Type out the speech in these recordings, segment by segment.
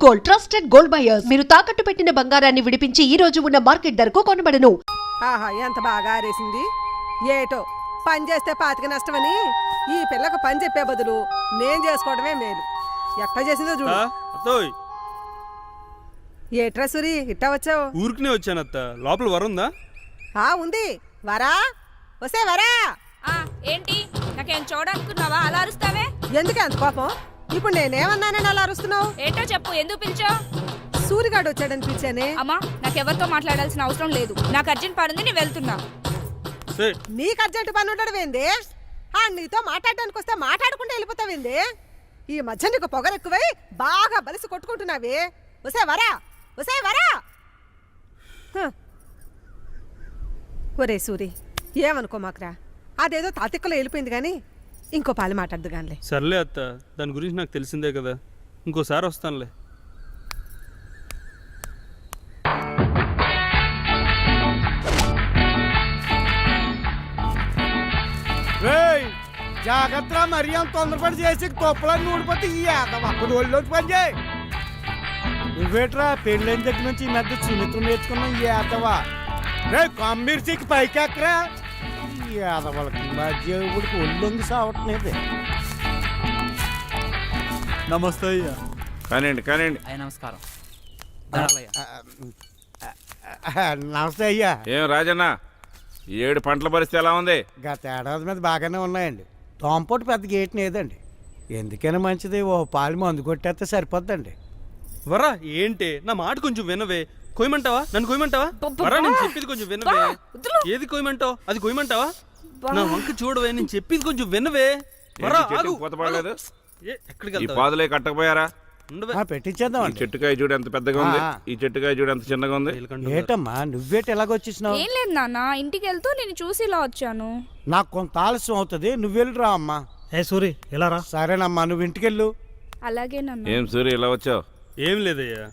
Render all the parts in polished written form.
Gold, trusted gold buyers. మీరు తాకట్టు పెట్టిన బంగారాన్ని విడిపించి ఈ రోజు ఉన్న మార్కెట్ ధరకు కొనబడను. ఆహా, ఎంత బాగా ఆరేసింది. ఏటో పని చేస్తే పాతిక నష్టమని ఈ పిల్లకు పని చెప్పే బదులు నేను చేసుకోవడమే మేలు. ఎట్లా చేసిందో చూడు. ఏట్రా సూరి, ఇట్టా వచ్చావు? ఊరికినే వచ్చానత్త. లోపల వరుందా? ఉంది. వరా వసే వరా. ఏంటి నాకేం చూడాలనుకున్నావా? అలా అరుస్తావే ఎందుకే అంత కోపం? ఇప్పుడు నేనేమన్నానని అలా అరుస్తున్నావు? ఏంటో చెప్పు, ఎందుకు పిలిచావు? సూరిగాడు వచ్చాడని పిలిచానే. అమ్మా, నాకెవరితో మాట్లాడాల్సిన అవసరం లేదు. నాకు అర్జెంట్ పని ఉంది, నేను వెళ్తున్నా. నీకు అర్జెంట్ పని ఉండడం ఏంది? నీతో మాట్లాడడానికి వస్తే మాట్లాడకుండా వెళ్ళిపోతావేంది? ఈ మధ్య నీకు పొగరెక్కువై బాగా బలిసి కొట్టుకుంటున్నావి. వసే వరా వసే వరా. ఒరే సూరి, ఏమనుకో మాకురా. అదేదో తాతిక్కలో వెళ్ళిపోయింది కానీ ఇంకో పాలు మాట్లాడదు గానిలే. సర్లే అత్త, దాని గురించి నాకు తెలిసిందే కదా. ఇంకోసారి వస్తానులే. జాగ్రత్త, మరి అంత తొందరపడి చేసి తొప్పలని ఊడిపోతే ఈ ఒళ్ళోకి పని చేయి. నువ్వేట్రా పెళ్ళైన దగ్గర నుంచి ఈ మధ్య సున్నితం నేర్చుకున్నావు ఈ ఏదవా. రే కమ్మీర్చికి పైకి ఎక్కరా. ఈ ఏదవాళ్ళకి మధ్య ఊడికి ఒళ్ళొంగి సావట్లేదు. నమస్తే అయ్యా. కానివ్వండి కానివ్వండి. నమస్కారం. నమస్తే అయ్యా. ఏం రాజన్న, 7 పంటల పరిస్థితి ఎలా ఉంది? గత ఏడాది మీద బాగానే ఉన్నాయండి. తోంపోటు పెద్ద గేట్ లేదండి. ఎందుకైనా మంచిది ఓ పాలు మందు కొట్టేస్తే సరిపోద్దండి. వరా ఏంటి, నా మాట కొంచెం వినవే. కొయ్యమంటావా? నన్ను కొయ్యమంటావా? వరా, నేను చెప్పేది కొంచెం వినవే. ఏది కొయ్యమంటావు? అది కొయ్యమంటావా? నా వంక చూడవే, నేను చెప్పేది కొంచెం వినవే. వరా, పోతపడలేదు. ఎక్కడికి ఈ పాదులే కట్టకపోయారా? పెట్టించేద్దాం. ఈ చెట్టుకాయ చూడు ఎంత పెద్దగా ఉంది, ఈ చెట్టుకాయ చూడు ఎంత చిన్నగా ఉంది. ఏటమ్మా నువ్వేటి ఎలాగొచ్చేసినావు? ఏం లేదు నాన్న, ఇంటికి వెళ్తూ నేను చూసి ఇలా వచ్చాను. నాకు కొంత ఆలస్యం అవుతుంది, నువ్వు వెళ్ళిరా అమ్మా. సూరి ఎలా రా. సరేనమ్మా, నువ్వు ఇంటికెళ్ళు. అలాగే నాన్న. ఏం సూర్య ఇలా వచ్చావు? ఏం లేదయ్యా,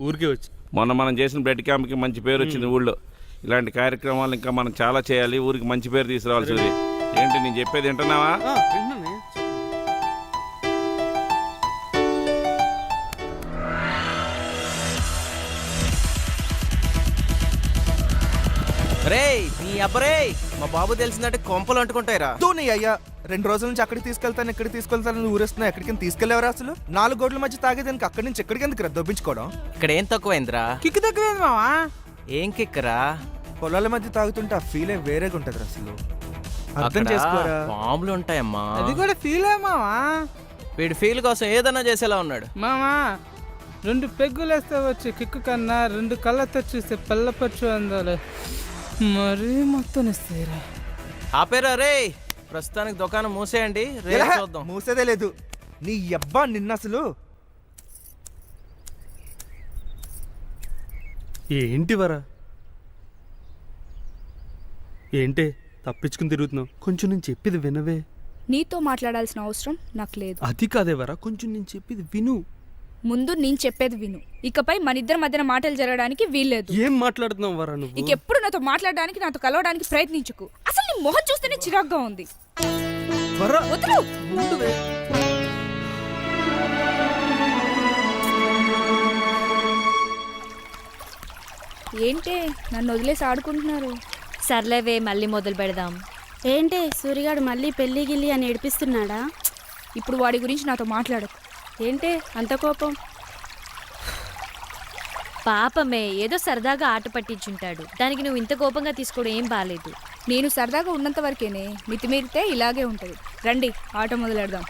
ఊరికే వచ్చి. మొన్న మనం చేసిన బ్లడ్ క్యాంప్కి మంచి పేరు వచ్చింది ఊళ్ళో. ఇలాంటి కార్యక్రమాలు ఇంకా మనం చాలా చేయాలి, ఊరికి మంచి పేరు తీసుకురావాలి. సూర్య ఏంటి నేను చెప్పేది వింటున్నావా? నీ అబ్బరే, మా బాబు తెలిసిందంటే కొంపలు అంటుకుంటాయిరా. నీ అయ్యా 2 రోజుల నుంచి అక్కడికి తీసుకెళ్తాను ఇక్కడికి తీసుకెళ్తాను ఊరేస్తున్నా. ఎక్కడికి తీసుకెళ్లేవరా? అసలు 4 గోడ్ల మధ్య తాగేదానికి అక్కడి నుంచి ఎక్కడికి ఎందుకు దొబ్బించుకోవడం? ఇక్కడ ఏం తక్కువైందిరా? కిక్కు తక్కువైంది మావా. ఏం కిక్కరా? పొలాల మధ్య తాగుతుంటే ఆ ఫీలే వేరేగా ఉంటది అసలు. అర్థం చేసుకోరా. బాంబులు ఉంటాయమ్మా. అది కూడా ఫీలే మావా. వీడి ఫీల్ కోసం ఏదన్నా చేసేలా ఉన్నాడు మామా. 2 పెగ్గులు వేస్తే వచ్చి కిక్కు కన్నా 2 కళ్ళతో చూస్తే పల్లపచ్చు అందాలి. మరీ మొత్తం ఇస్తారా? ఆపేరా రే. ప్రస్తుతానికి దుకాణం మూసేయండి, రేపు చూద్దాం. మూసేదే లేదు నీ అబ్బా. నిన్న అసలు ఏంటి వరా, ఏంటే తప్పించుకుని తిరుగుతున్నావు? కొంచెం నేను చెప్పేది వినవే. నీతో మాట్లాడాల్సిన అవసరం నాకు లేదు. అది కాదే వరా, కొంచెం నేను చెప్పేది విను. ముందు నేను చెప్పేది విను. ఇకపై మన ఇద్దరి మధ్యన మాటలు జరగడానికి వీల్లేదు. ఏం మాట్లాడుతున్నావు వరా నువ్వు? ఎప్పుడు నాతో మాట్లాడడానికి, నాతో కలవడానికి ప్రయత్నించుకు. అసలు నీ మొహం చూస్తేనే చిరాగ్గా ఉంది. వరా వదులు. ఏంటే నన్ను వదిలేసి ఆడుకుంటున్నారు? సర్లేవే, మళ్ళీ మొదలు పెడదాం. ఏంటే సూరిగాడు మళ్ళీ పెళ్లి గిల్లి అని ఏడిపిస్తున్నాడా? ఇప్పుడు వాడి గురించి నాతో మాట్లాడకు. ఏంటే అంత కోపం? పాపమే, ఏదో సరదాగా ఆట పట్టించుంటాడు. దానికి నువ్వు ఇంత కోపంగా తీసుకోవడం ఏం బాలేదు. నేను సరదాగా ఉన్నంత వరకేనే, మితిమీరితే ఇలాగే ఉంటుంది. రండి ఆట మొదలెడదాం.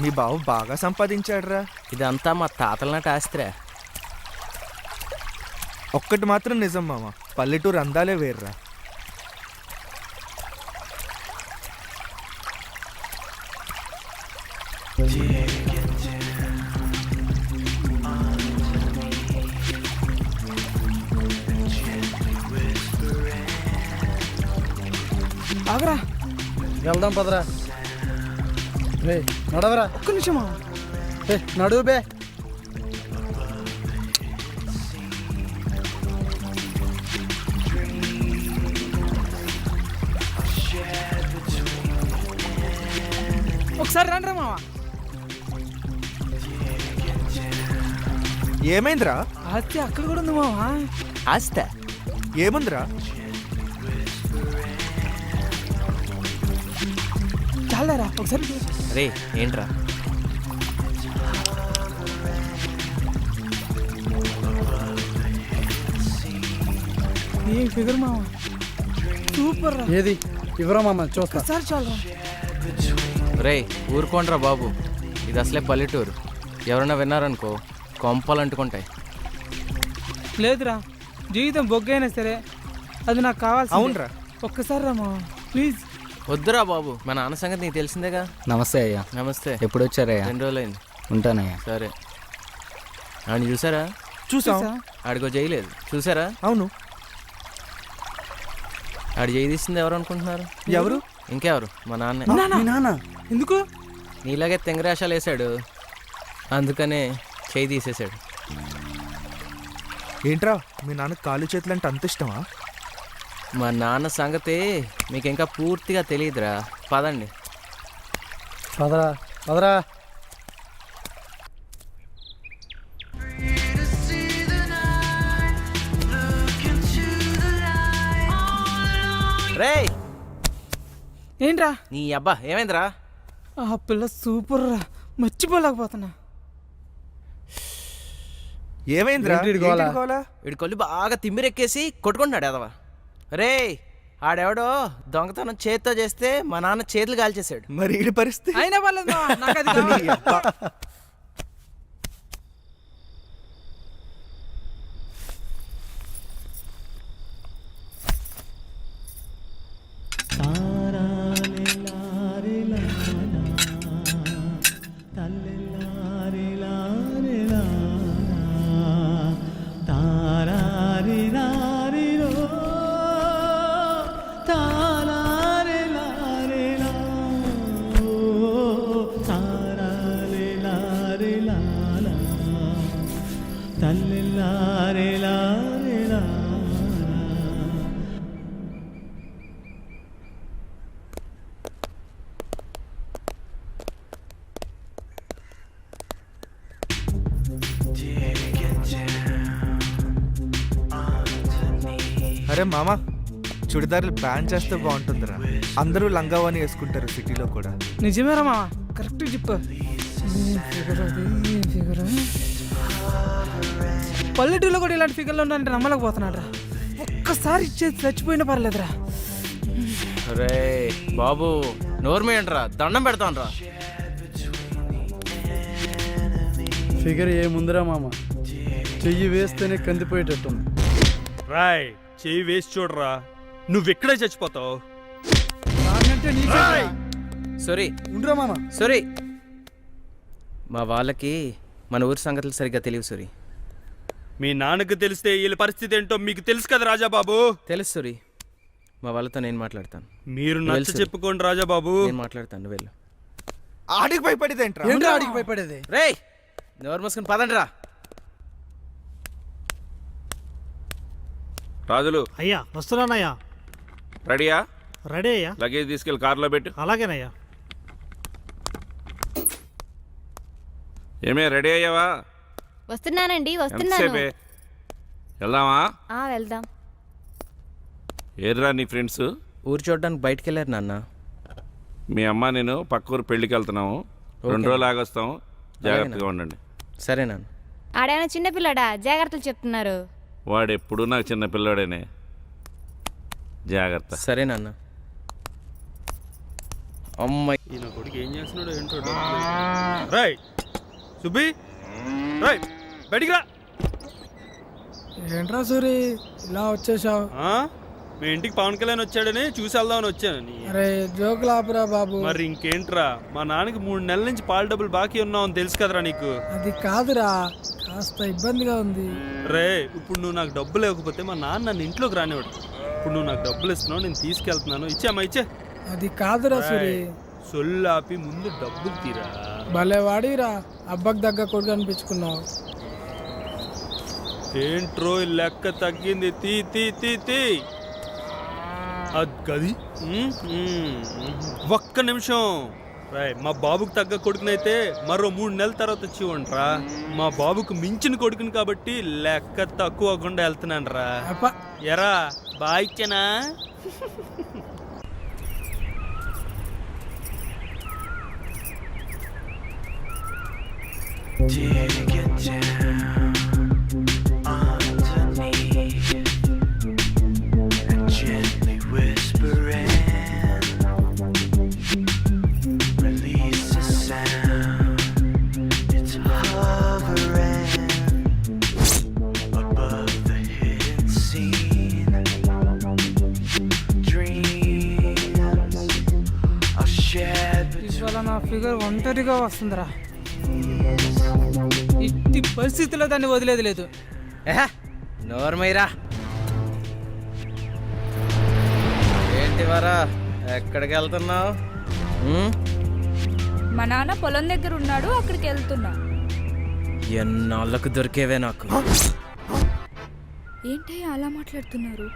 మీ బావ బాగా సంపాదించాడురా. ఇదంతా మా తాతల నాటి ఆస్తిరా. ఒక్కటి మాత్రం నిజం మామ, పల్లెటూరు అందాలే వేర్రా. ఆగరా, వెళ్దాం పదరా. నడవరా. ఒక్క నిమిషమా. నడువు బే. ఒకసారి రండి మావా. ఏమైందిరా? ఆస్తి అక్కడ కూడా ఉంది మావా. ఆస్తా ఏముందిరా? చాలారా ఒకసారి రే ఏంట్రా? ఏ ఫిగర్ మావా, సూపర్ రా. ఏది ఇవ్వరా మామ చూస్తా. ఒకసారి చాలరా. రే ఊరుకోండ్రా బాబు, ఇది అసలే పల్లెటూరు. ఎవరైనా విన్నారనుకో కొంపలు అంటుకుంటాయి. లేదురా, జీవితం బొగ్గైనా సరే అది నాకు కావాల్సి. అవునరా. ఒక్కసారి రా మావా ప్లీజ్. వద్దురా బాబు, మా నాన్న సంగతి నీకు తెలిసిందేగా. నమస్తే అయ్యా. నమస్తే. ఎప్పుడు వచ్చారయ్యా? 2 రోజులైంది. ఉంటానయ్యా. సరే. ఆడిని చూసారా? చూసా. ఆడికో చేయలేదు చూసారా? అవును. ఆడి చేయి తీసింది ఎవరు అనుకుంటున్నారు? ఎవరు? ఇంకెవరు, మా నాన్నే. మీ నాన్న ఎందుకు? నీలాగే తెంగరాశాలు వేసాడు, అందుకనే చేయి తీసేశాడు. ఏంట్రా మీ నాన్న కాలు చేతులు అంటే అంత ఇష్టమా? మా నాన్న సంగతి మీకు ఇంకా పూర్తిగా తెలియదురా. పదండి. పదరా పదరా. రే ఏంట్రా? నీ అబ్బా ఏమైందిరా? ఆ పిల్ల సూపర్ రా, మర్చిపోలేకపోతున్నా. ఏమైందిరా? ఏంటి గోల? ఏంటి గోల? వీడి కొల్లి బాగా తిమ్మిరెక్కేసి కొట్టుకుంటున్నాడు ఎదవా. రే ఆడెవడో దొంగతనం చేత్తో చేస్తే మా నాన్న చేతులు కాల్చేశాడు. మరి ఈడి పరిస్థితి? అయినా పర్లేదు మావా, నాకు అది కావాలి. అరే మామా, చుడిదార్లు బ్యాన్ చేస్తే బాగుంటుందిరా. అందరూ లంగావాణి వేసుకుంటారు సిటీలో కూడా. నిజమేరా మావా, కరెక్ట్ చెప్పు. పల్లెటూరులో కూడా ఇలాంటి ఫిగర్లు ఉన్నాయంటే నమ్మలేకపోతున్నాడు రా. ఒక్కసారి ఇచ్చేది చచ్చిపోయినా పర్లేదురా. రే బాబు నోర్మేయండిరా, దండం పెడతాను రా. ఫిగర్ ఏముందిరా మామ, చెయ్యి వేస్తేనే కందిపోయేటట్టుంది. రాయ్ చెయ్యి వేసి చూడరా, నువ్వెక్కడే చచ్చిపోతావు. సారీ ఉండరా మామ. సారీ, మా వాళ్ళకి మన ఊరి సంగతులు సరిగ్గా తెలియవు సూరి. మీ నాన్నకు తెలిస్తే వీళ్ళ పరిస్థితి ఏంటో మీకు తెలుసు కదా రాజాబాబు. తెలుసు సూరి, మా వాళ్ళతో నేను మాట్లాడతాను. మీరు నచ్చ చెప్పుకోండి రాజాబాబు. నేను మాట్లాడతాను, వెళ్ళు. ఆడికి భయపడేదేంట్రా? ఏంట్రా ఆడికి భయపడేది? రే నోరు మూసుకుని పదండి రా. రాజులు అయ్యా వస్తున్నానయ్యా. రెడీయా? రెడీ అయ్యా. లగేజ్ తీసుకెళ్ళి కార్లో పెట్టు. అలాగేనయ్యా. ఏమే రెడీ అయ్యావా? వస్తున్నానండి, ఎంతసేపే? వెళ్దామా? వెళ్దాం. ఏర్రా నీ ఫ్రెండ్స్? ఊరు చూడడానికి బయటికి వెళ్ళారు నాన్న. మీ అమ్మ నేను పక్క ఊరు పెళ్ళికి వెళ్తున్నాము. 2 రోజులు ఆగొస్తాం, జాగ్రత్తగా ఉండండి. సరే నాన్న. ఆడేమైనా చిన్నపిల్లడా, జాగ్రత్తలు చెప్తున్నారు. వాడు ఎప్పుడు నాకు చిన్న పిల్లాడేనే, జాగ్రత్త. సరే నాన్న. అమ్మాయి ఈయన కొడుకు ఏం చేస్తున్నాడు ఏంటో. రాయ్ సుబ్బి, రాయ్ బయటికి రా. ఏంట్రా సూరి ఇలా వచ్చేసావు? మీ ఇంటికి పవన్ కళ్యాణ్ వచ్చాడని చూసి వెళ్దామని వచ్చాను. అరే జోకులు ఆపురా బాబు. మరి ఇంకేంట్రా, మా నాన్నకి 3 నెలల నుంచి పాల డబ్బులు బాకీ ఉన్నావని తెలుసు కదరా నీకు. అది కాదురా, కాస్త ఇబ్బందిగా ఉంది. రే ఇప్పుడు నువ్వు నాకు డబ్బులు లేకపోతే మా నాన్న నన్ను ఇంట్లోకి రానివాడు. ఇప్పుడు నువ్వు నాకు డబ్బులు ఇస్తున్నావు, నేను తీసుకెళ్తున్నాను. ఇచ్చామా? ఇచ్చే. అది కాదురా సూరి. సొల్లాపి ముందు డబ్బులు తీరా. భలే వాడిరా, అబ్బకి దగ్గర కొడుకు అనిపించుకున్నావు. ఏంట్రో లెక్క తగ్గింది. తీ తీ తీ తీ. అది ఒక్క నిమిషం. రాయ్ మా బాబుకు తగ్గ కొడుకునైతే మరో 3 నెలల తర్వాత వచ్చి ఉండరా. మా బాబుకు మించిన కొడుకుని కాబట్టి లెక్క తక్కువ అవ్వకుండా వెళ్తున్నాను రా. ఎరా బాయిచ్చనా? ఇవాళ నా ఫిగర్ ఒంటరిగా వస్తుందిరా. ఇట్టి పరిస్థితిలో దాన్ని వదిలేదు లేదు. నోర్మైరా ఏంటి వరా ఎక్కడికి వెళ్తున్నావు? మా నాన్న పొలం దగ్గర ఉన్నాడు, అక్కడికి వెళ్తున్నా. ఎన్నాళ్ళకు దొరికేవే నాకు. ఏంటయ్యా అలా మాట్లాడుతున్నారు?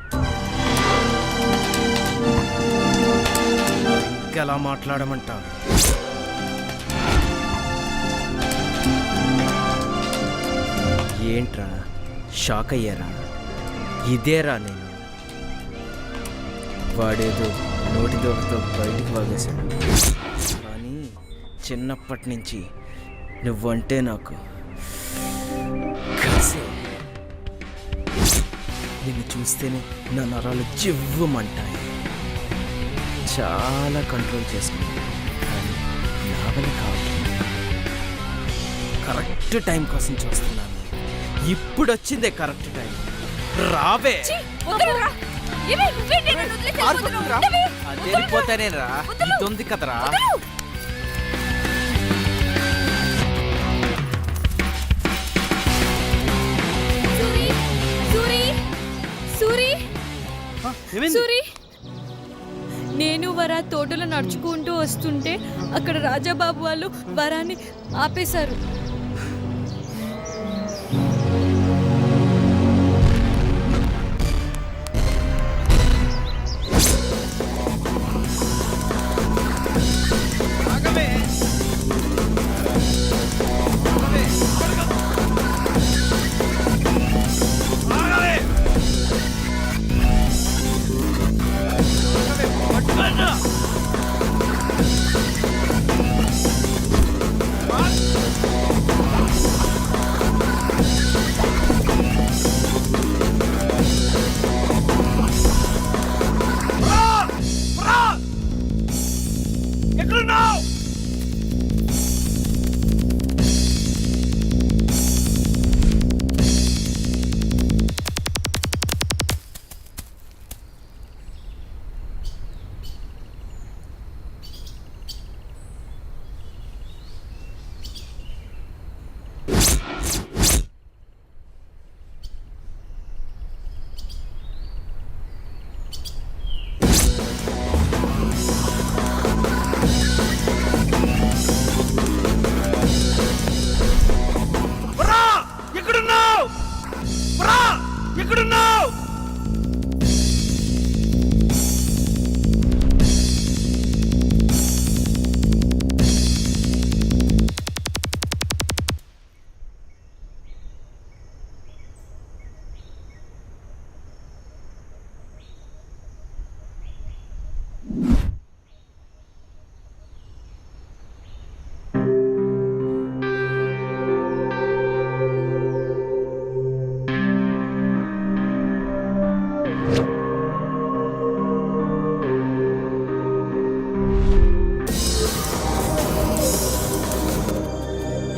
ఇంకెలా మాట్లాడమంటావు? ఏంట్రా షాక్ అయ్యారా? ఇదేరా నేను. వాడేదో నోటి దోకతో బయటికి వాగేశాడు, కానీ చిన్నప్పటి నుంచి నువ్వంటే నాకు కలిసే. నిన్ను చూస్తేనే నా నరాలు చివ్వమంటాయి. చాలా కంట్రోల్ చేసుకున్నాను, కానీ నా వల్ల కాదు. కరెక్ట్ టైం కోసం చూస్తున్నాను. ఇప్పుడు వచ్చిందే కరెక్ట్ టైం. రావే. అది వెళ్ళిపోతానేరా. ఇది ఉంది కదరా. సూరి, నేను వరా తోటలో నడుచుకుంటూ వస్తుంటే అక్కడ రాజాబాబు వాళ్ళు వరాన్ని ఆపేశారు.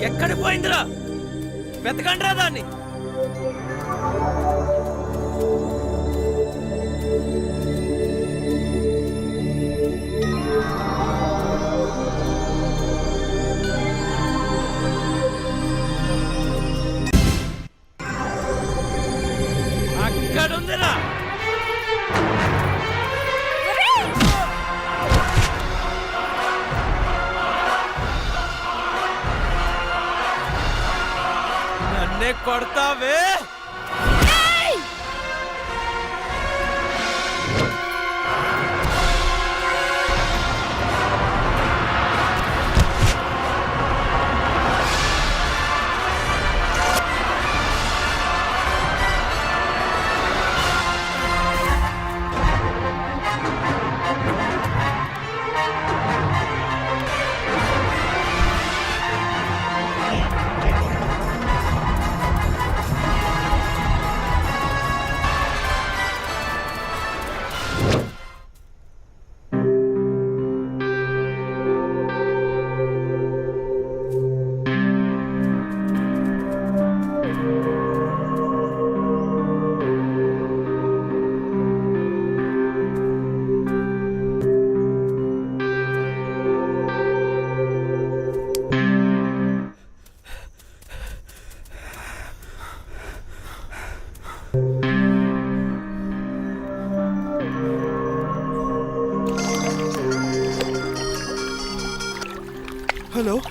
ఎక్కడ పోయిందిరా? వెతకండ్రా దాన్ని. అక్కడుందిరా. నన్నే కొడతావే?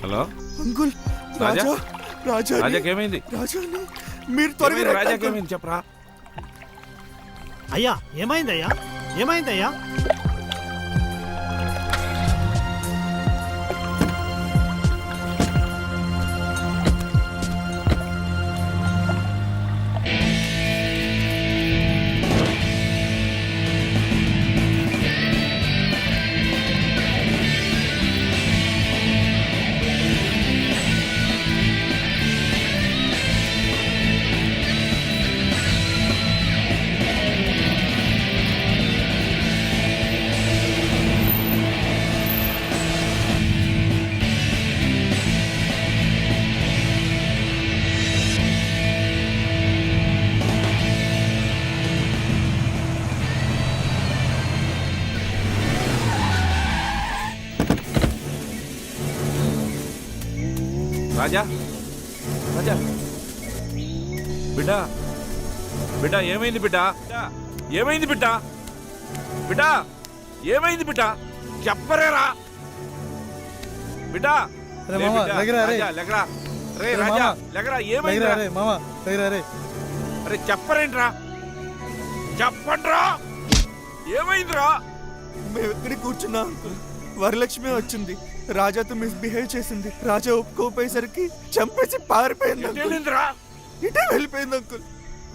హలో అంకుల్ రాజా? రాజా రాజా రాజాకేమైంది? రాజాని మీరు త్వరగా రండి, అంకుల్. రాజాకేమైంది చెప్పరా? అయ్యా ఏమైందయ్యా ఏమైందయ్యా? రాజా రాజా బిడ్డా బిడ్డా ఏమైంది బిడ్డా? ఏమైంది బిడ్డా? బిడ్డా ఏమైంది బిడ్డా? చెప్పరేరా బిడ్డా? అరే మామ, లెగరా, రే. లెగరా రే అరే రాజా మామ. లెగరా ఏమైంది? అరే చెప్పరేంట్రా? చెప్పండ్రా ఏమైందిరా? మేము ఎక్కడికి కూర్చున్నా అంకుల్ వరలక్ష్మి వచ్చింది, రాజాతో మిస్బిహేవ్ చేసింది. రాజా ఒప్పుకోపోయేసరికి చంపేసి పారిపోయింది అంకుల్. ఏంటిరా? ఇటే వెళ్ళిపోయింది అంకుల్.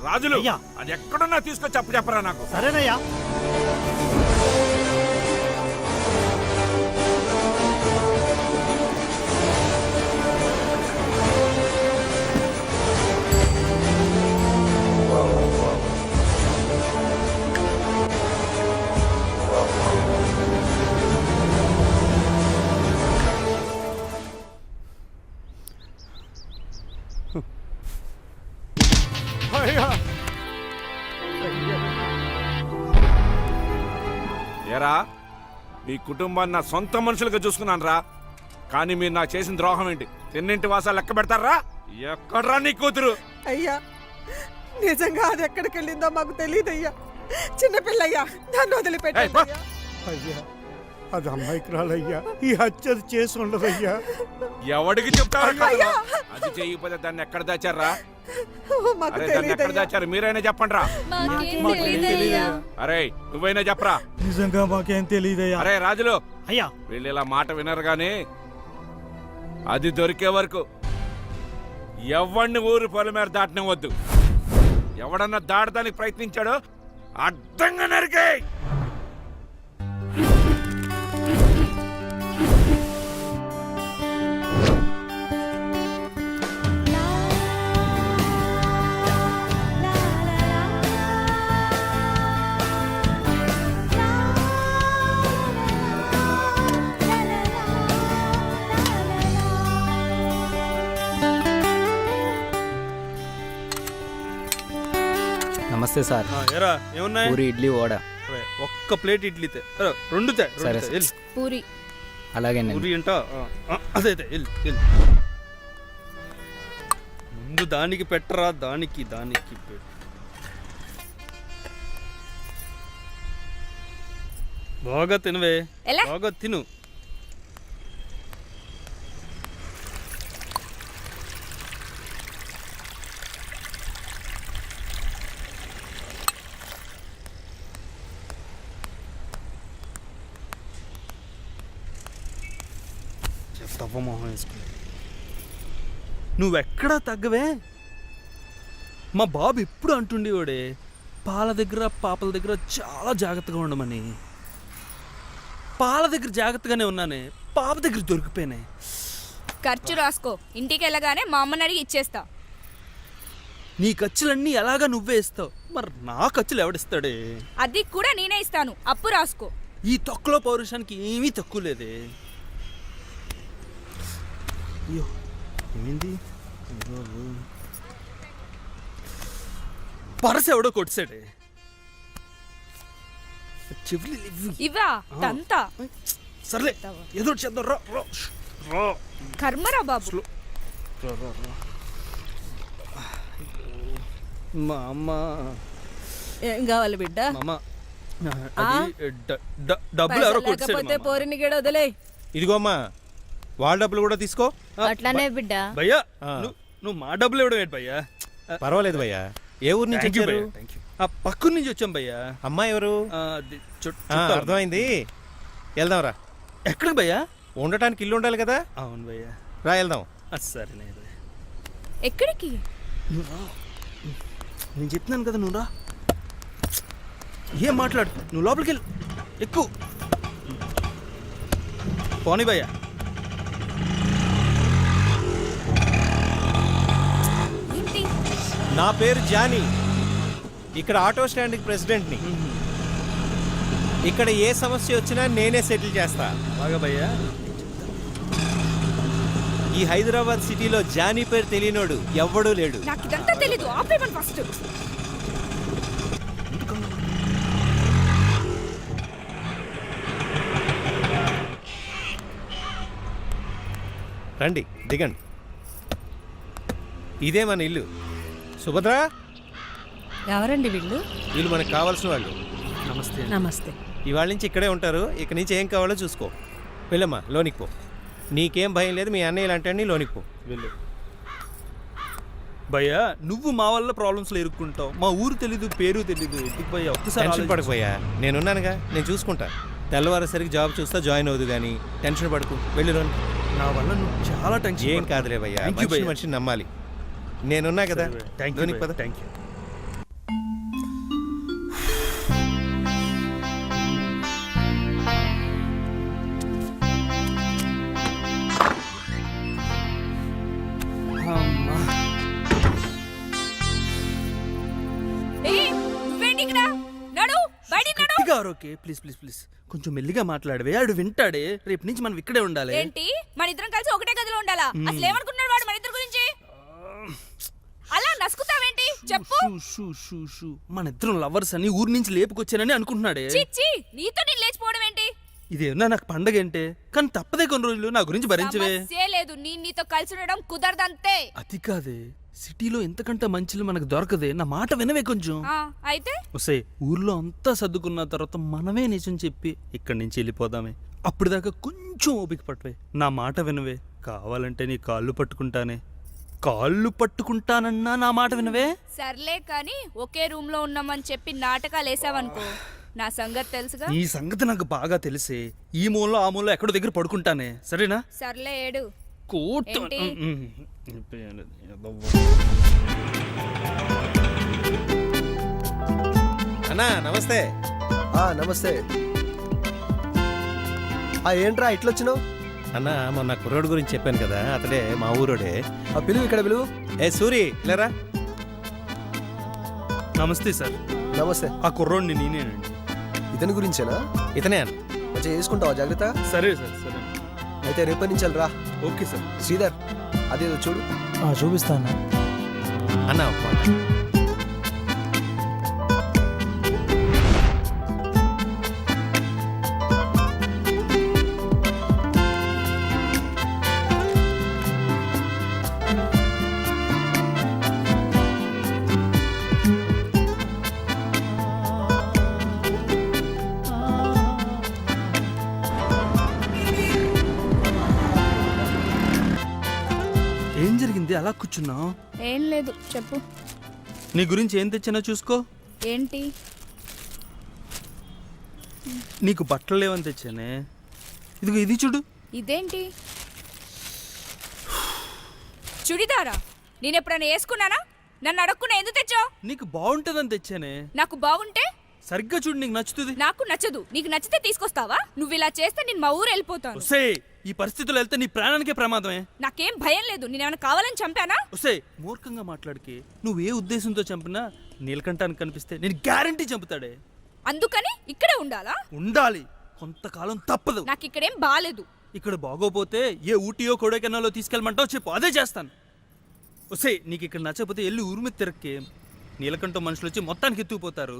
రాజులు అయ్యా. అది ఎక్కడున్నా తీసుకొచ్చి చెప్పరా నాకు. సరేనయ్యా. ఏరా మీ కుటుంబాన్ని నా సొంత మనుషులుగా చూసుకున్నాను రా, కానీ మీరు నాకు చేసిన ద్రోహం ఏంటి? తిన్నింటి వాసాలు లెక్క పెడతారా? ఎక్కడ్రా నీ కూతురు? అయ్యా నిజంగా అది ఎక్కడికి వెళ్ళిందో మాకు తెలియదయ్యా. చిన్నపిల్లయ్యా, దాన్ని వదిలిపెట్టయ్యా. అయ్యా అది అమ్మాయికి రాలయ్యా, ఈ హత్య చేసి ఉండదయ్యా. ఎవడికి చెప్తావు? అది చేయకపోతే దాన్ని ఎక్కడ దాచారా? మాకు అరే దాన్ని ఎక్కడ దాచారు మీరైనా చెప్పండి రా. అరే నువ్వైనా చెప్పరా. నిజంగా మాకేం తెలియదయ్యా. అరే రాజులు అయ్యా వీళ్ళు ఇలా మాట వినరు గాని అది దొరికే వరకు ఎవడిని ఊరు పొలం మీద దాటనివ్వద్దు. ఎవడన్నా దాటడానికి ప్రయత్నించాడో అడ్డంగా నరికే. నమస్తే సార్. ఏరా ఏమున్నాయి? పూరి ఇడ్లీ వడ. ఒక్క ప్లేట్ ఇడ్లీ తే. రెండు తే. సరే. పూరి అలాగే పూరి అంట. అదే ముందు దానికి పెట్టరా, దానికి పెట్టు. బాగా తినవే, ఎలా? బాగా తిను. మొహం వేసుకుని నువ్వెక్కడా తగ్గవే. మా బాబు ఎప్పుడు అంటుండేవాడే పాల దగ్గర పాపల దగ్గర చాలా జాగ్రత్తగా ఉండమని. పాల దగ్గర జాగ్రత్తగానే ఉన్నానే, పాప దగ్గర దొరికిపోయినాయి. ఖర్చు రాసుకో, ఇంటికి వెళ్ళగానే మా అమ్మని అడిగి ఇచ్చేస్తా. నీ ఖర్చులన్నీ ఎలాగా నువ్వే ఇస్తావు, మరి నా ఖర్చులు ఎవడిస్తాడే? అది కూడా నేనే ఇస్తాను, అప్పు రాసుకో. ఈ తొక్కలో పౌరుషానికి ఏమీ తక్కువ లేదే. అయ్యో ఏమైంది? పరస ఎవడో కొట్టాడే. ఇవా తంతా. సర్లే ఏదో చేద్దాం. రా కర్మరా బాబు. మా అమ్మ ఏం కావాలి బిడ్డ? మామ డబ్బులు ఎవరో కొట్టాడు. పోరిని గడ వదిలే. ఇదిగో అమ్మా వాళ్ళ డబ్బులు కూడా తీసుకో. అట్లానే బిడ్డ. భయ్యా నువ్వు మా డబ్బులు ఇవ్వడం ఏంటి భయ్యా? పర్వాలేదు భయ్యా. ఏ ఊరు నుంచి వచ్చారు? ఆ పక్కన నుంచి వచ్చాం భయ్యా. అమ్మాయి ఎవరు? అర్థమైంది. వెళ్దాంరా. ఎక్కడికి భయ్యా? ఉండటానికి ఇల్లు ఉండాలి కదా. అవును భయ్యా. రా వెళ్దాం. సరే ఎక్కడికి? నేను చెప్తున్నాను కదా, నువ్వు రా. ఏం మాట్లాడు, నువ్వు లోపలికి వెళ్ళు. ఎక్కువ పోనీ భయ్యా. నా పేరు జానీ. ఇక్కడ ఆటో స్టాండ్కి ప్రెసిడెంట్ని. ఇక్కడ ఏ సమస్య వచ్చినా నేనే సెటిల్ చేస్తా. బాగా భయ్యా. ఈ హైదరాబాద్ సిటీలో జానీ పేరు తెలియనోడు ఎవ్వడూ లేడు. నాకు ఇదంతా తెలీదు. ఆపేమని ఫస్ట్. రండి, దిగండి. ఇదే మన ఇల్లు. సుభద్ర, ఎవరండి వీళ్ళు? వీళ్ళు మనకు కావాల్సిన వాళ్ళు. నమస్తే. నమస్తే. ఇవాళ నుంచి ఇక్కడే ఉంటారు. ఇక్కడి నుంచి ఏం కావాలో చూసుకో. వెళ్ళమ్మా, లోనికి పో. నీకేం భయం లేదు. మీ అన్నయ్య ఇలాంటి లోనికి పో. వెళ్ళు భయ్యా. నువ్వు మా వల్ల ప్రాబ్లమ్స్లో ఇరుక్కుంటావు. మా ఊరు తెలీదు, పేరు తెలీదు. ఎందుకు భయ్యా? ఒక్కసారి టెన్షన్ పడకపోయా, నేనున్నానుగా, నేను చూసుకుంటా. తెల్లవారేసరికి జాబ్ చూస్తా, జాయిన్ అవుదు కానీ టెన్షన్ పడకు. వెళ్ళు లోనికి. నా వల్ల నువ్వు చాలా టెన్షన్. ఏం కాదులే భయ్యా, మనిషిని నమ్మాలి. నేనున్నా కదా. లోనికి పద. Thank you. Please please please కొంచెం మెల్లిగా మాట్లాడవే. ఆడు వింటాడే. రేపు నుంచి మనం ఇక్కడే ఉండాలి. ఏంటి, మన ఇద్దరం కలిసి ఒకటే గదిలో ఉండాలా? అసలు ఏమనుకున్నాడు వాడు మన ఇద్దరి గురించి? అలా నసుకుతావేంటి చెప్పు. మన ఇద్దరం లవర్స్ అని ఊరి నుంచి లేపుకొచ్చానని అనుకుంటున్నాడే. చిచ్చి, నీతో నేను లేచిపోవడం ఏంటి? ఇదేమన్నా నాకు పండగ ఏంటే, కానీ తప్పదే కొన్ని రోజులు నా గురించి భరించవే. లేదు, నీతో కలిసి ఉండడం కుదరదంతే. అది కాదే, సిటీలో ఎంతకంటే మంచిలు మనకు దొరకదే. నా మాట వినవే కొంచెం. అయితే వస్తే ఊర్లో అంతా సర్దుకున్న తర్వాత మనమే నిజం చెప్పి ఇక్కడి నుంచి వెళ్ళిపోదామే. అప్పుడు దాకా కొంచెం ఓపిక పట్టవే. నా మాట వినవే. కావాలంటే నీ కాళ్ళు పట్టుకుంటానే. కాళ్ళు పట్టుకుంటానన్నా నా మాట వినవే. సర్లే కానీ ఒకే రూమ్ లో ఉన్నామని చెప్పి నాటకాలు వేసావనుకో, నా సంగతి తెలుసుగా. ఈ సంగతి నాకు బాగా తెలిసే. ఈ మూలలో ఆ మూలలో ఎక్కడో దగ్గర పడుకుంటానే. సరేనా? సర్లే ఏడు. అన్నా నమస్తే. నమస్తే. ఏంట్రా ఇట్లొచ్చినావు? అన్న, మొన్న కుర్రోడు గురించి చెప్పాను కదా, అతడే మా ఊరోడే. పిలువు, ఇక్కడ పిలువు. ఏ సూరి, లేరా. నమస్తే సార్. నమస్తే. ఆ కుర్రోడిని నేనేనండి. ఇతని గురించేనా? ఇతనే అన్న. మంచిగా చేసుకుంటావా జాగ్రత్త? సరే సార్. సరే అయితే రేపటి నుంచి రా. Okay sir. శ్రీధర్, అదేదో చూడు. చూపిస్తాను అన్న. ఏం జరిగింది అలా కూర్చున్నావు? ఏం లేదు, చెప్పు. నీ గురించి ఏం తెచ్చినా చూసుకో. ఏంటి? నీకు బట్టలు లేవని తెచ్చానే. ఇదిగో ఇది చూడు. ఇదేంటి? చుడిదారా? నేను ఎప్పుడైనా వేసుకున్నానా? నన్ను అడగకుండా ఎందుకు తెచ్చావు? నీకు బాగుంటదని తెచ్చానే. నాకు బాగుంటే సరిగ్గా చూడు, నీకు నచ్చుతుంది. నాకు నచ్చదు. నీకు నచ్చితే తీసుకొస్తావా? నువ్వు ఇలా చేస్తే నేను మా ఊరు వెళ్ళిపోతాను. ఈ పరిస్థితుల్లో వెళ్తే నీ ప్రాణానికే ప్రమాదమే. నాకేం భయం లేదు. నేనేమైనా కావాలని చంపానా? మూర్ఖంగా మాట్లాడికి. నువ్వు ఏ ఉద్దేశంతో చంపినా నీలకంఠానికి కనిపిస్తే నేను గ్యారంటీ చంపుతాడే. అందుకని ఇక్కడే ఉండాలా? ఉండాలి, కొంతకాలం తప్పదు. నాకు ఇక్కడేం బాలేదు. ఇక్కడ బాగోపోతే ఏ ఊటీయో కొడైకెనాలో తీసుకెళ్ళమంటావు చెప్పు, అదే చేస్తాను. నీకు ఇక్కడ నచ్చకపోతే వెళ్ళి ఊరి మీద తిరక్కే. నీలకంఠం మనుషులు వచ్చి మొత్తానికి ఎత్తుకుపోతారు.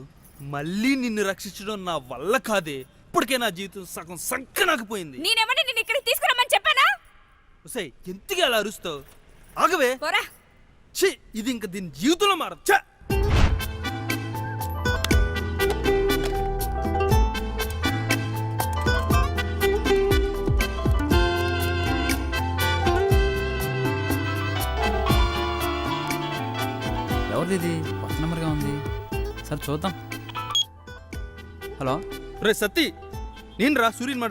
మళ్ళీ నిన్ను రక్షించడం నా వల్ల కాదే. ఇప్పటికే నా జీవితం సగం సంకనాకపోయింది. నేనేమని నిన్ను ఇక్కడికి తీసుకురమ్మని చెప్పానా? ఎంతగా అలా అరుస్తావు? ఆగవే. ఇది ఇంకా దీని జీవితంలో మారదు. ఎవరిది ఇది కొత్త నెంబర్గా ఉంది. సరే చూద్దాం. హలో రే సత్తి, నేను రా సూర్యని